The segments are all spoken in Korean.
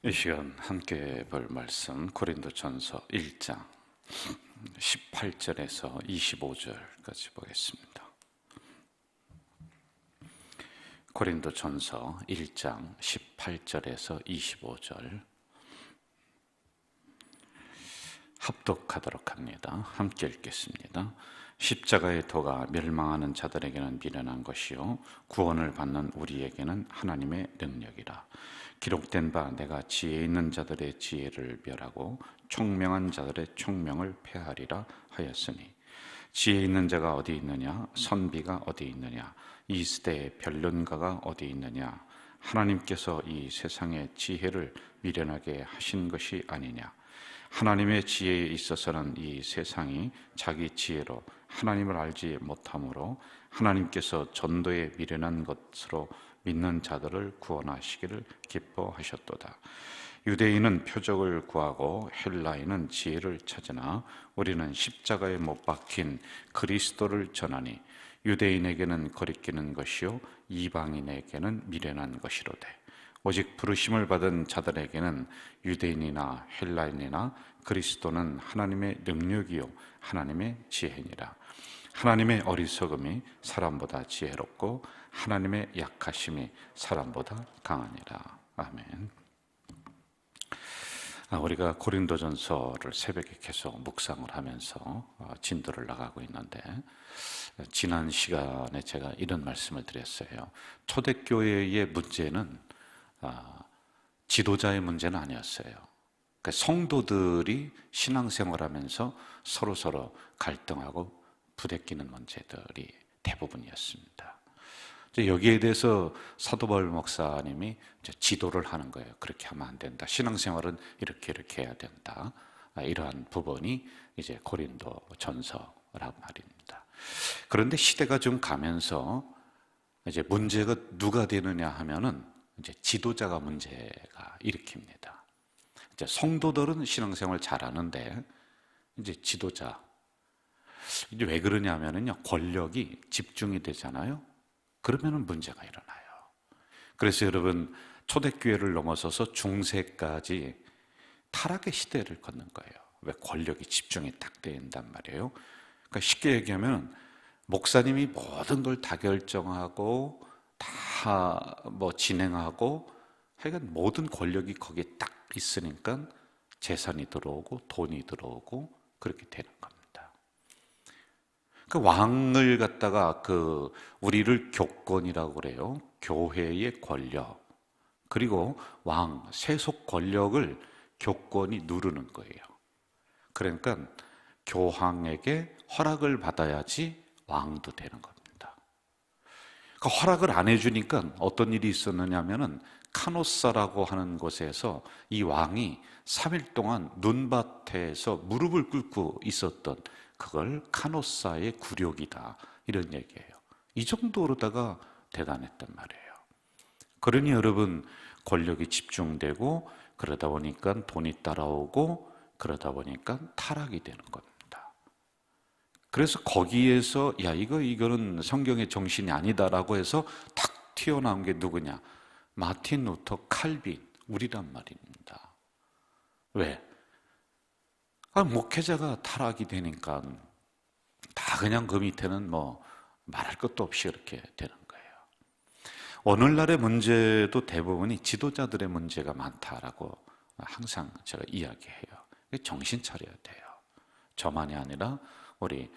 이 시간 함께 볼 말씀 고린도전서 1장 18절에서 25절까지 보겠습니다. 고린도전서 1장 18절에서 25절 합독하도록 합니다. 함께 읽겠습니다. 십자가의 도가 멸망하는 자들에게는 미련한 것이요 구원을 받는 우리에게는 하나님의 능력이라. 기록된 바 내가 지혜 있는 자들의 지혜를 멸하고 총명한 자들의 총명을 폐하리라 하였으니, 지혜 있는 자가 어디 있느냐? 선비가 어디 있느냐? 이 시대의 변론가가 어디 있느냐? 하나님께서 이 세상의 지혜를 미련하게 하신 것이 아니냐? 하나님의 지혜에 있어서는 이 세상이 자기 지혜로 하나님을 알지 못하므로 하나님께서 전도에 미련한 것으로 믿는 자들을 구원하시기를 기뻐하셨도다. 유대인은 표적을 구하고 헬라인은 지혜를 찾으나 우리는 십자가에 못 박힌 그리스도를 전하니, 유대인에게는 거리끼는 것이요 이방인에게는 미련한 것이로되 오직 부르심을 받은 자들에게는 유대인이나 헬라인이나 그리스도는 하나님의 능력이요 하나님의 지혜니라. 하나님의 어리석음이 사람보다 지혜롭고 하나님의 약하심이 사람보다 강하니라. 아멘. 우리가 고린도전서를 새벽에 계속 묵상을 하면서 진도를 나가고 있는데, 지난 시간에 제가 이런 말씀을 드렸어요. 초대교회의 문제는 지도자의 문제는 아니었어요. 그러니까 성도들이 신앙생활하면서 서로 갈등하고 부대끼는 문제들이 대부분이었습니다. 여기에 대해서 사도 바울 목사님이 지도를 하는 거예요. 그렇게 하면 안 된다. 신앙생활은 이렇게 해야 된다. 이러한 부분이 이제 고린도전서란 말입니다. 그런데 시대가 좀 가면서 이제 문제가 누가 되느냐 하면은 이제 지도자가 문제가 일으킵니다. 이제 성도들은 신앙생활 잘하는데 이제 지도자, 이제 왜 그러냐면은요, 권력이 집중이 되잖아요. 그러면은 문제가 일어나요. 그래서 여러분, 초대교회를 넘어서서 중세까지 타락의 시대를 걷는 거예요. 왜? 권력이 집중이 딱 된단 말이에요. 그러니까 쉽게 얘기하면 목사님이 모든 걸 다 결정하고 다 진행하고, 하여간 모든 권력이 거기에 딱 있으니까 재산이 들어오고 돈이 들어오고 그렇게 되는 겁니다. 그 왕을 갖다가 우리를 교권이라고 그래요. 교회의 권력, 그리고 왕, 세속 권력을 교권이 누르는 거예요. 그러니까 교황에게 허락을 받아야지 왕도 되는 겁니다. 그 허락을 안 해주니까 어떤 일이 있었느냐 하면은, 카노사라고 하는 곳에서 이 왕이 3일 동안 눈밭에서 무릎을 꿇고 있었던, 그걸 카노사의 굴욕이다, 이런 얘기예요. 이 정도로다가 대단했단 말이에요. 그러니 여러분, 권력이 집중되고 그러다 보니까 돈이 따라오고 그러다 보니까 타락이 되는 겁니다. 그래서 거기에서 이거는 성경의 정신이 아니다라고 해서 탁 튀어나온 게 누구냐? 마틴 루터 칼빈, 우리란 말입니다. 왜? 목회자가 타락이 되니까 다 그냥 그 밑에는 말할 것도 없이 그렇게 되는 거예요. 오늘날의 문제도 대부분이 지도자들의 문제가 많다라고 항상 제가 이야기해요. 정신 차려야 돼요. 저만이 아니라 우리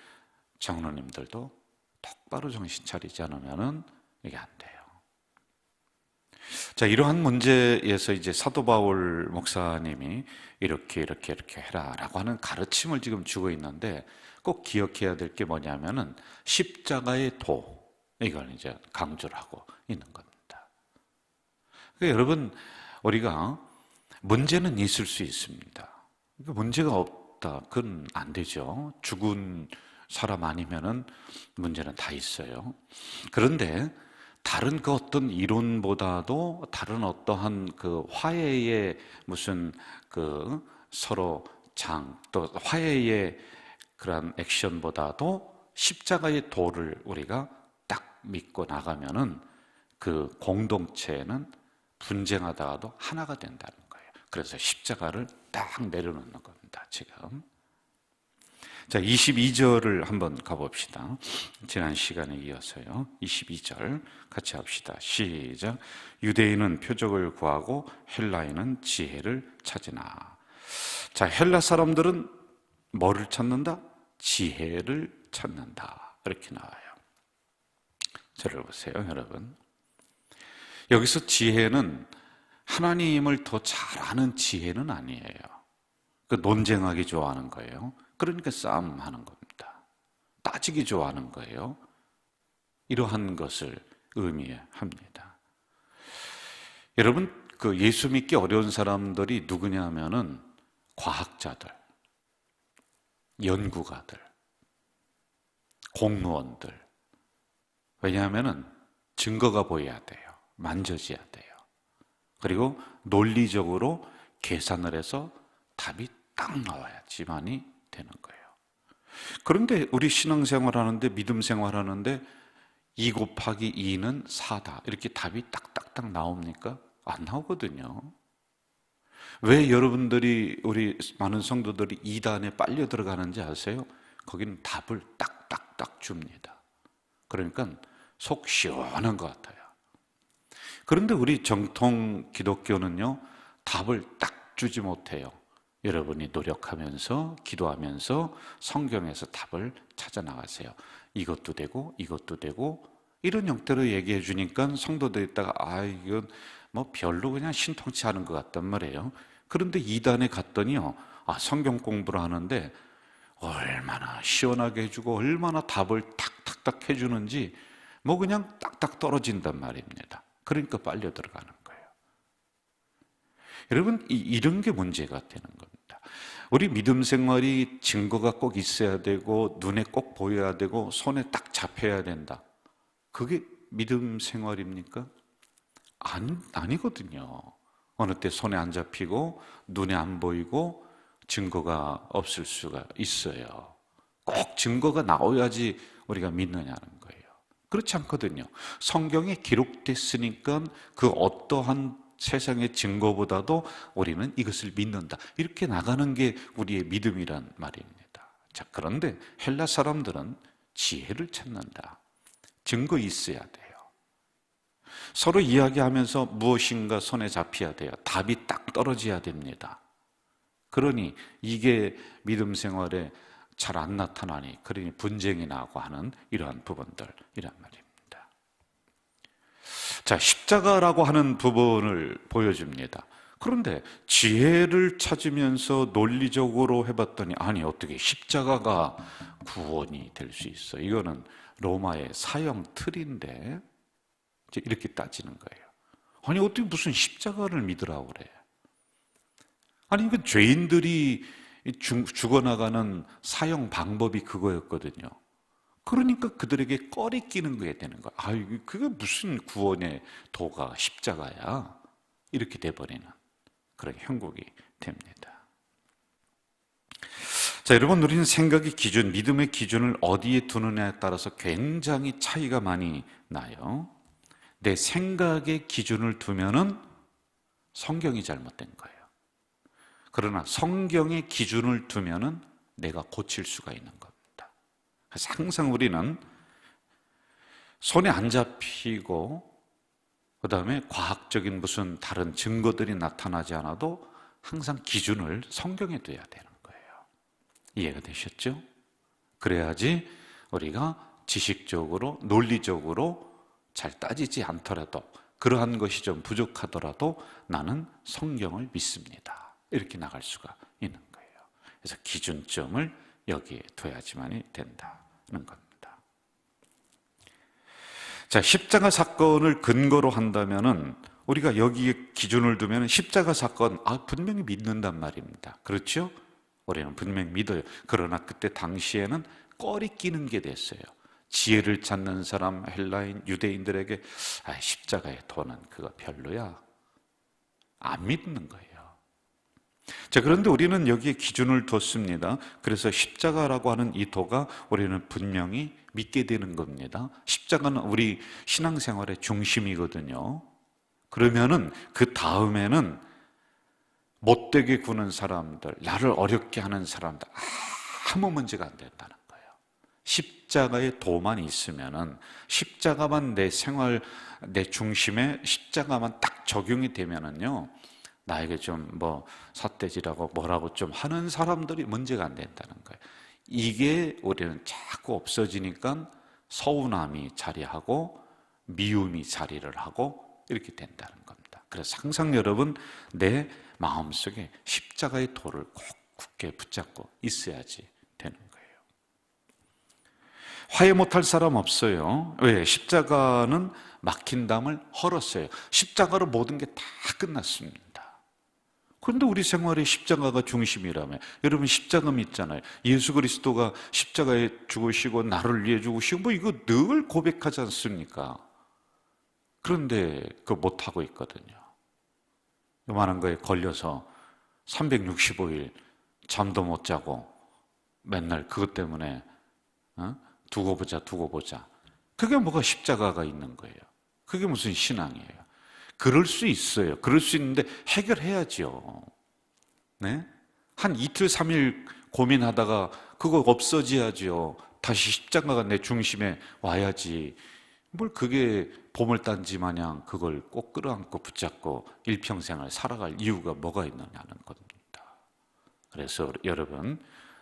장로님들도 똑바로 정신 차리지 않으면 이게 안 돼요. 자, 이러한 문제에서 이제 사도 바울 목사님이 이렇게 해라라고 하는 가르침을 지금 주고 있는데, 꼭 기억해야 될 게 뭐냐면은 십자가의 도, 이걸 이제 강조를 하고 있는 겁니다. 그러니까 여러분, 우리가 문제는 있을 수 있습니다. 문제가 없다, 그건 안 되죠. 죽은 사람 아니면은 문제는 다 있어요. 그런데 다른 그 어떤 이론보다도, 다른 어떠한 그 화해의 무슨 서로 또 화해의 그런 액션보다도 십자가의 도를 우리가 딱 믿고 나가면은 그 공동체는 분쟁하다가도 하나가 된다는 거예요. 그래서 십자가를 딱 내려놓는 겁니다, 지금. 자, 22절을 한번 가봅시다. 지난 시간에 이어서요. 22절 같이 합시다. 시작. 유대인은 표적을 구하고 헬라인은 지혜를 찾으나. 자, 헬라 사람들은 뭐를 찾는다? 지혜를 찾는다. 이렇게 나와요. 저를 보세요, 여러분. 여기서 지혜는 하나님을 더 잘 아는 지혜는 아니에요. 그 논쟁하기 좋아하는 거예요. 그러니까 싸움하는 겁니다. 따지기 좋아하는 거예요. 이러한 것을 의미합니다. 여러분, 그 예수 믿기 어려운 사람들이 누구냐면은 과학자들, 연구가들, 공무원들. 왜냐하면은 증거가 보여야 돼요. 만져져야 돼요. 그리고 논리적으로 계산을 해서 답이 딱 나와야지만이 되는 거예요. 그런데 우리 신앙생활 하는데, 믿음 생활 하는데 2 곱하기 2는 4다 이렇게 답이 딱딱딱 나옵니까? 안 나오거든요. 왜 여러분들이, 우리 많은 성도들이 2단에 빨려 들어가는지 아세요? 거기는 답을 딱딱딱 줍니다. 그러니까 속 시원한 것 같아요. 그런데 우리 정통 기독교는요, 답을 딱 주지 못해요. 여러분이 노력하면서, 기도하면서 성경에서 답을 찾아 나가세요. 이것도 되고 이것도 되고 이런 형태로 얘기해 주니까 성도들 있다가 이건 뭐 별로 그냥 신통치 않은 것 같단 말이에요. 그런데 2단에 갔더니요, 성경 공부를 하는데 얼마나 시원하게 해주고 얼마나 답을 탁탁탁 해주는지 뭐 그냥 딱딱 떨어진단 말입니다. 그러니까 빨려 들어가는 거예요. 여러분, 이런 게 문제가 되는 겁니다. 우리 믿음 생활이 증거가 꼭 있어야 되고 눈에 꼭 보여야 되고 손에 딱 잡혀야 된다. 그게 믿음 생활입니까? 아니거든요. 어느 때 손에 안 잡히고 눈에 안 보이고 증거가 없을 수가 있어요. 꼭 증거가 나와야지 우리가 믿느냐는 거예요. 그렇지 않거든요. 성경에 기록됐으니까 그 어떠한 세상의 증거보다도 우리는 이것을 믿는다. 이렇게 나가는 게 우리의 믿음이란 말입니다. 자, 그런데 헬라 사람들은 지혜를 찾는다. 증거 있어야 돼요. 서로 이야기하면서 무엇인가 손에 잡혀야 돼요. 답이 딱 떨어져야 됩니다. 그러니 이게 믿음 생활에 잘 안 나타나니, 그러니 분쟁이 나고 하는 이러한 부분들이란 말입니다. 자, 십자가라고 하는 부분을 보여줍니다. 그런데 지혜를 찾으면서 논리적으로 해봤더니, 아니 어떻게 십자가가 구원이 될 수 있어? 이거는 로마의 사형 틀인데, 이렇게 따지는 거예요. 아니 어떻게 무슨 십자가를 믿으라고 그래? 아니 그 죄인들이 죽어나가는 사형 방법이 그거였거든요. 그러니까 그들에게 꺼리 끼는 거야 되는 거야. 그게 무슨 구원의 도가 십자가야? 이렇게 돼버리는 그런 형국이 됩니다. 자, 여러분, 우리는 생각의 기준, 믿음의 기준을 어디에 두느냐에 따라서 굉장히 차이가 많이 나요. 내 생각의 기준을 두면은 성경이 잘못된 거예요. 그러나 성경의 기준을 두면은 내가 고칠 수가 있는 겁니다. 그래서 항상 우리는 손에 안 잡히고 그 다음에 과학적인 무슨 다른 증거들이 나타나지 않아도 항상 기준을 성경에 둬야 되는 거예요. 이해가 되셨죠? 그래야지 우리가 지식적으로, 논리적으로 잘 따지지 않더라도, 그러한 것이 좀 부족하더라도 나는 성경을 믿습니다. 이렇게 나갈 수가 있는 거예요. 그래서 기준점을 여기에 둬야지만이 된다는 겁니다. 자, 십자가 사건을 근거로 한다면은 우리가 여기에 기준을 두면 십자가 사건, 분명히 믿는단 말입니다. 그렇죠? 우리는 분명히 믿어요. 그러나 그때 당시에는 꺼리 끼는 게 됐어요. 지혜를 찾는 사람, 헬라인, 유대인들에게 십자가의 도는 그거 별로야. 안 믿는 거예요. 자, 그런데 우리는 여기에 기준을 뒀습니다. 그래서 십자가라고 하는 이 도가 우리는 분명히 믿게 되는 겁니다. 십자가는 우리 신앙생활의 중심이거든요. 그러면은 그 다음에는 못되게 구는 사람들, 나를 어렵게 하는 사람들 아무 문제가 안 된다는 거예요. 십자가의 도만 있으면은, 십자가만 내 생활, 내 중심에 십자가만 딱 적용이 되면은요, 나에게 좀 삿대질하고 뭐라고 좀 하는 사람들이 문제가 안 된다는 거예요. 이게 우리는 자꾸 없어지니까 서운함이 자리하고 미움이 자리를 하고 이렇게 된다는 겁니다. 그래서 항상 여러분, 내 마음속에 십자가의 도를 꼭 굳게 붙잡고 있어야지 되는 거예요. 화해 못할 사람 없어요. 왜? 십자가는 막힌 담을 헐었어요. 십자가로 모든 게 다 끝났습니다. 그런데 우리 생활에 십자가가 중심이라며. 여러분, 십자가 믿잖아요. 예수 그리스도가 십자가에 죽으시고 나를 위해 죽으시고 이거 늘 고백하지 않습니까? 그런데 그거 못하고 있거든요. 요만한 거에 걸려서 365일 잠도 못 자고 맨날 그것 때문에 두고 보자. 그게 뭐가 십자가가 있는 거예요? 그게 무슨 신앙이에요? 그럴 수 있어요. 그럴 수 있는데 해결해야죠. 네? 한 이틀, 3일 고민하다가 그거 없어져야죠. 다시 십자가가 내 중심에 와야지. 뭘 그게 보물단지 마냥 그걸 꼭 끌어안고 붙잡고 일평생을 살아갈 이유가 뭐가 있느냐는 겁니다. 그래서 여러분,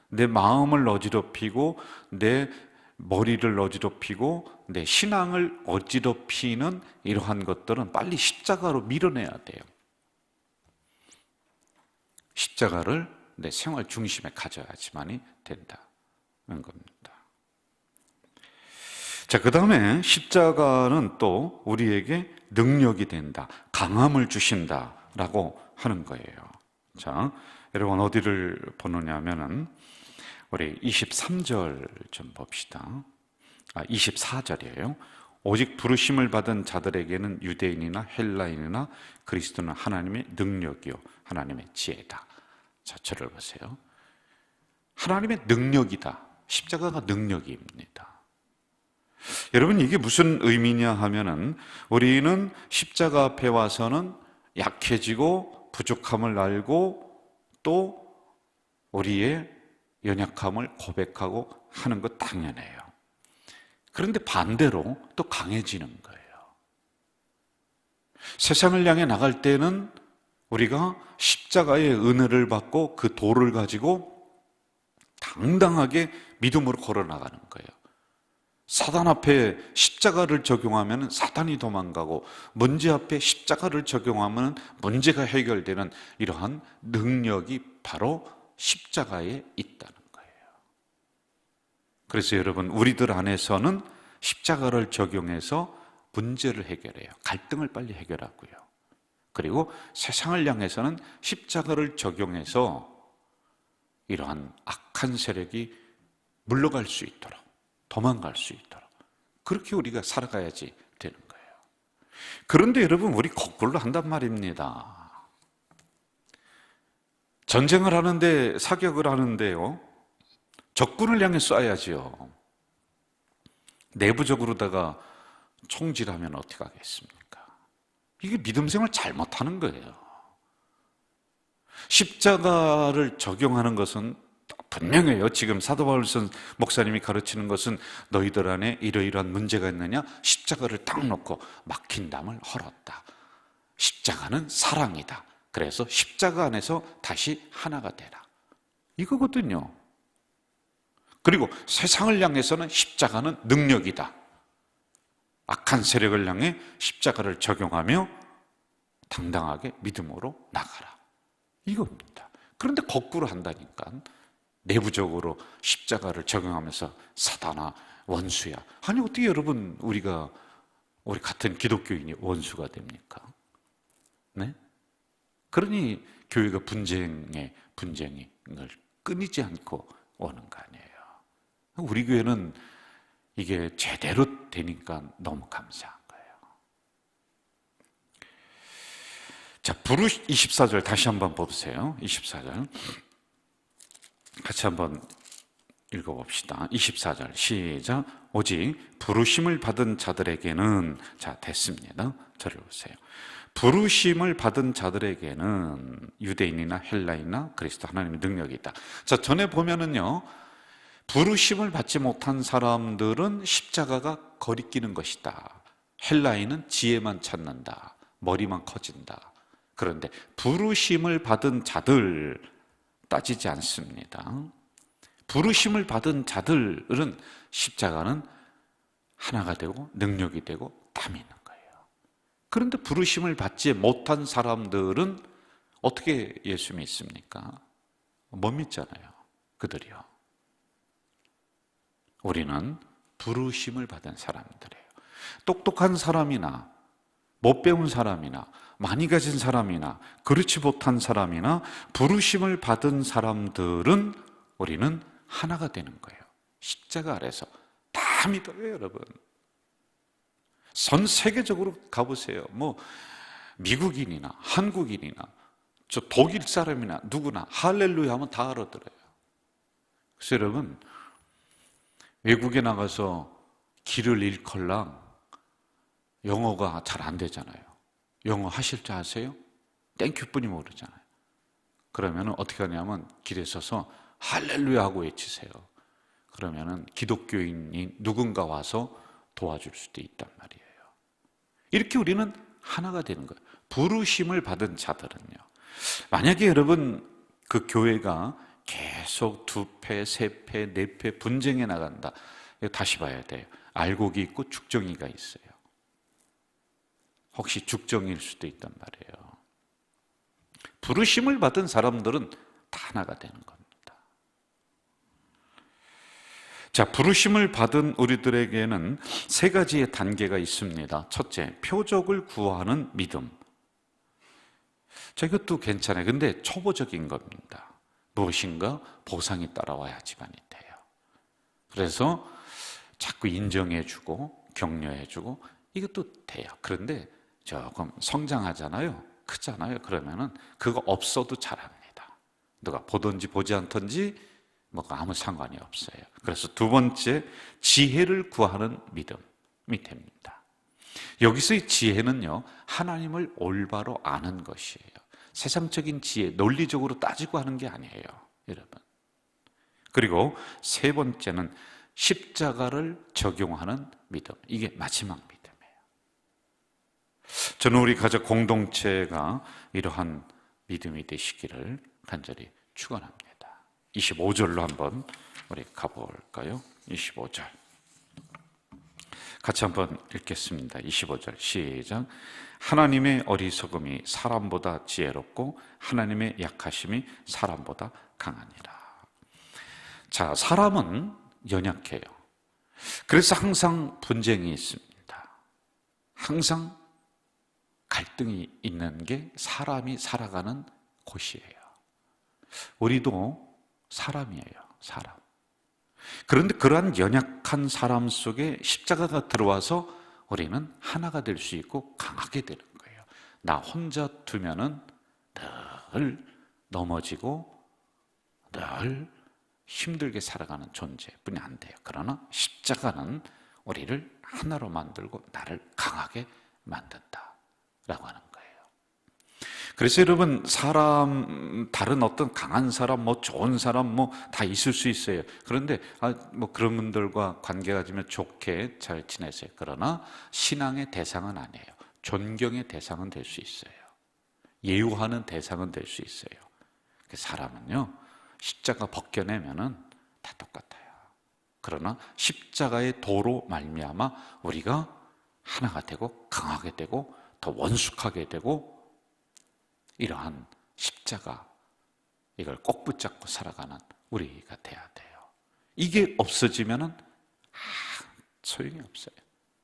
내 마음을 어지럽히고 내 머리를 어지럽히고 내 신앙을 어지럽히는 이러한 것들은 빨리 십자가로 밀어내야 돼요. 십자가를 내 생활 중심에 가져야지만이 된다는 겁니다. 자, 그 다음에 십자가는 또 우리에게 능력이 된다, 강함을 주신다라고 하는 거예요. 자, 여러분 어디를 보느냐 하면은 우리 23절 좀 봅시다. 24절이에요. 오직 부르심을 받은 자들에게는 유대인이나 헬라인이나 그리스도는 하나님의 능력이요 하나님의 지혜다. 자, 저를 보세요. 하나님의 능력이다. 십자가가 능력입니다. 여러분, 이게 무슨 의미냐 하면은, 우리는 십자가 앞에 와서는 약해지고 부족함을 알고 또 우리의 연약함을 고백하고 하는 것 당연해요. 그런데 반대로 또 강해지는 거예요. 세상을 향해 나갈 때는 우리가 십자가의 은혜를 받고 그 도를 가지고 당당하게 믿음으로 걸어 나가는 거예요. 사단 앞에 십자가를 적용하면 사단이 도망가고, 문제 앞에 십자가를 적용하면 문제가 해결되는 이러한 능력이 바로 십자가에 있다는 거예요. 그래서 여러분, 우리들 안에서는 십자가를 적용해서 문제를 해결해요. 갈등을 빨리 해결하고요. 그리고 세상을 향해서는 십자가를 적용해서 이러한 악한 세력이 물러갈 수 있도록, 도망갈 수 있도록 그렇게 우리가 살아가야지 되는 거예요. 그런데 여러분, 우리 거꾸로 한단 말입니다. 전쟁을 하는데, 사격을 하는데요, 적군을 향해 쏴야지요. 내부적으로다가 총질하면 어떻게 하겠습니까? 이게 믿음 생활 잘못하는 거예요. 십자가를 적용하는 것은 분명해요. 지금 사도 바울 목사님이 가르치는 것은 너희들 안에 이러이러한 문제가 있느냐? 십자가를 딱 놓고 막힌 담을 헐었다. 십자가는 사랑이다. 그래서 십자가 안에서 다시 하나가 되라. 이거거든요. 그리고 세상을 향해서는 십자가는 능력이다. 악한 세력을 향해 십자가를 적용하며 당당하게 믿음으로 나가라. 이겁니다. 그런데 거꾸로 한다니까. 내부적으로 십자가를 적용하면서 사단아, 원수야. 아니, 어떻게 여러분, 우리 같은 기독교인이 원수가 됩니까? 네? 그러니 교회가 분쟁을 끊이지 않고 오는 거 아니에요. 우리 교회는 이게 제대로 되니까 너무 감사한 거예요. 자, 24절 다시 한번 보세요. 24절 같이 한번 읽어봅시다. 24절 시작. 오직 부르심을 받은 자들에게는, 자, 됐습니다. 저를 보세요. 부르심을 받은 자들에게는 유대인이나 헬라인이나 그리스도 하나님의 능력이 있다. 자, 전에 보면은요, 부르심을 받지 못한 사람들은 십자가가 거리끼는 것이다. 헬라인은 지혜만 찾는다. 머리만 커진다. 그런데 부르심을 받은 자들 따지지 않습니다. 부르심을 받은 자들은 십자가는 하나가 되고 능력이 되고 담이 있는 거예요. 그런데 부르심을 받지 못한 사람들은 어떻게 예수 믿습니까? 못 믿잖아요. 그들이요. 우리는 부르심을 받은 사람들이에요. 똑똑한 사람이나 못 배운 사람이나 많이 가진 사람이나 그렇지 못한 사람이나 부르심을 받은 사람들은 우리는 하나가 되는 거예요. 십자가 아래서 다 믿어요, 여러분. 전 세계적으로 가보세요. 뭐 미국인이나 한국인이나 저 독일 사람이나 누구나 할렐루야 하면 다 알아들어요. 그래서 여러분, 외국에 나가서 길을 잃걸랑 영어가 잘 안 되잖아요. 영어 하실 줄 아세요? 땡큐뿐이 모르잖아요. 그러면 어떻게 하냐면 길에 서서 할렐루야 하고 외치세요. 그러면은 기독교인이 누군가 와서 도와줄 수도 있단 말이에요. 이렇게 우리는 하나가 되는 거예요. 부르심을 받은 자들은요. 만약에 여러분 그 교회가 계속 2패, 3패, 4패 분쟁해 나간다. 다시 봐야 돼요. 알곡이 있고 죽정이가 있어요. 혹시 죽정일 수도 있단 말이에요. 부르심을 받은 사람들은 다 하나가 되는 겁니다. 자, 부르심을 받은 우리들에게는 3가지의 단계가 있습니다. 첫째, 표적을 구하는 믿음. 자, 이것도 괜찮아요. 근데 초보적인 겁니다. 무엇인가 보상이 따라와야지만이 돼요. 그래서 자꾸 인정해주고 격려해주고 이것도 돼요. 그런데 조금 성장하잖아요. 크잖아요. 그러면은 그거 없어도 잘합니다. 누가 보든지 보지 않든지 뭐 아무 상관이 없어요. 그래서 2번째, 지혜를 구하는 믿음이 됩니다. 여기서의 지혜는요, 하나님을 올바로 아는 것이에요. 세상적인 지혜, 논리적으로 따지고 하는 게 아니에요, 여러분. 그리고 3번째는 십자가를 적용하는 믿음. 이게 마지막 믿음이에요. 저는 우리 가족 공동체가 이러한 믿음이 되시기를 간절히 축원합니다. 25절로 한번 우리 가볼까요? 25절 같이 한번 읽겠습니다. 25절 시작. 하나님의 어리석음이 사람보다 지혜롭고 하나님의 약하심이 사람보다 강하니라. 자, 사람은 연약해요. 그래서 항상 분쟁이 있습니다. 항상 갈등이 있는 게 사람이 살아가는 곳이에요. 우리도 사람이에요, 사람. 그런데 그러한 연약한 사람 속에 십자가가 들어와서 우리는 하나가 될 수 있고 강하게 되는 거예요. 나 혼자 두면은 늘 넘어지고 늘 힘들게 살아가는 존재뿐이 안 돼요. 그러나 십자가는 우리를 하나로 만들고 나를 강하게 만든다라고 하는 거예요. 그래서 여러분, 사람, 다른 어떤 강한 사람, 뭐 좋은 사람, 뭐 다 있을 수 있어요. 그런데 뭐 그런 분들과 관계 가지면 좋게 잘 지내세요. 그러나 신앙의 대상은 아니에요. 존경의 대상은 될 수 있어요. 예우하는 대상은 될 수 있어요. 그 사람은요, 십자가 벗겨내면은 다 똑같아요. 그러나 십자가의 도로 말미암아 우리가 하나가 되고 강하게 되고 더 원숙하게 되고, 이러한 십자가, 이걸 꼭 붙잡고 살아가는 우리가 돼야 돼요. 이게 없어지면은 소용이 없어요.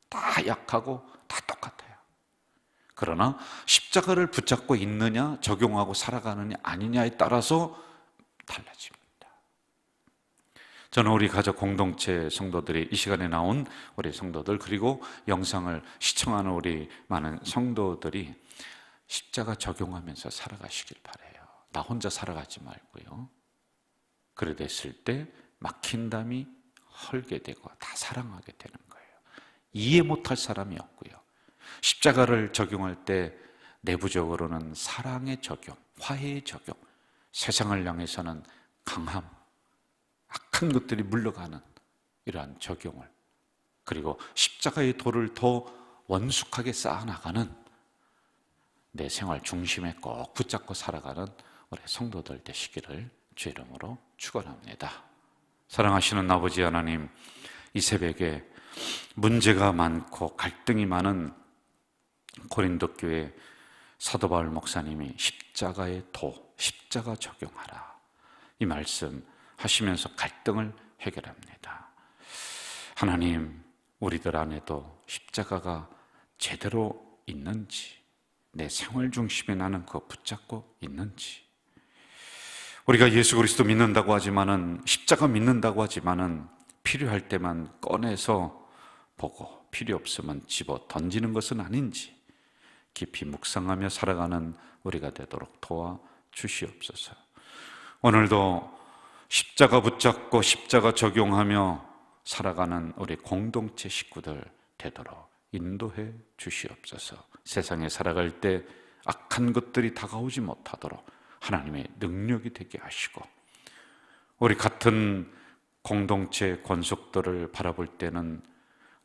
다 약하고 다 똑같아요. 그러나 십자가를 붙잡고 있느냐, 적용하고 살아가느냐 아니냐에 따라서 달라집니다. 저는 우리 가족 공동체 성도들이, 이 시간에 나온 우리 성도들, 그리고 영상을 시청하는 우리 많은 성도들이 십자가 적용하면서 살아가시길 바라요. 나 혼자 살아가지 말고요. 그래 됐을 때 막힌 담이 헐게 되고 다 사랑하게 되는 거예요. 이해 못할 사람이 없고요. 십자가를 적용할 때 내부적으로는 사랑의 적용, 화해의 적용, 세상을 향해서는 강함, 악한 것들이 물러가는 이러한 적용을, 그리고 십자가의 도를 더 원숙하게 쌓아나가는 내 생활 중심에 꼭 붙잡고 살아가는 우리 성도들 되시기를 주의 이름으로 축원합니다. 사랑하시는 아버지 하나님, 이 새벽에 문제가 많고 갈등이 많은 고린도 교회 사도 바울 목사님이 십자가의 도, 십자가 적용하라, 이 말씀 하시면서 갈등을 해결합니다. 하나님, 우리들 안에도 십자가가 제대로 있는지, 내 생활 중심에 나는 그거 붙잡고 있는지, 우리가 예수 그리스도 믿는다고 하지만은, 십자가 믿는다고 하지만은 필요할 때만 꺼내서 보고 필요 없으면 집어 던지는 것은 아닌지 깊이 묵상하며 살아가는 우리가 되도록 도와 주시옵소서. 오늘도 십자가 붙잡고 십자가 적용하며 살아가는 우리 공동체 식구들 되도록 인도해 주시옵소서. 세상에 살아갈 때 악한 것들이 다가오지 못하도록 하나님의 능력이 되게 하시고, 우리 같은 공동체 권속들을 바라볼 때는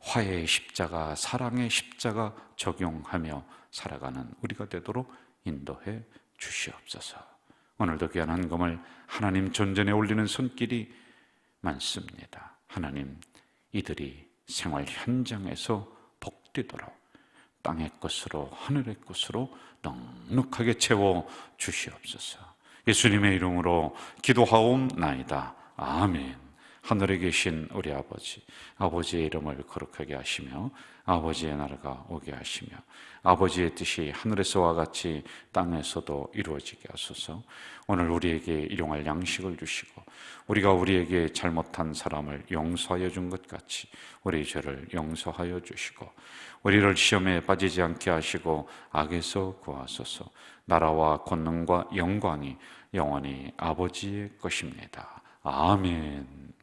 화해의 십자가, 사랑의 십자가 적용하며 살아가는 우리가 되도록 인도해 주시옵소서. 오늘도 귀한 헌금을 하나님 존전에 올리는 손길이 많습니다. 하나님, 이들이 생활 현장에서 복되도록 땅의 것으로 하늘의 것으로 넉넉하게 채워 주시옵소서. 예수님의 이름으로 기도하옵나이다. 아멘. 하늘에 계신 우리 아버지, 아버지의 이름을 거룩하게 하시며 아버지의 나라가 오게 하시며 아버지의 뜻이 하늘에서와 같이 땅에서도 이루어지게 하소서. 오늘 우리에게 일용할 양식을 주시고, 우리가 우리에게 잘못한 사람을 용서하여 준 것 같이 우리 죄를 용서하여 주시고, 우리를 시험에 빠지지 않게 하시고 악에서 구하소서. 나라와 권능과 영광이 영원히 아버지의 것입니다. 아멘.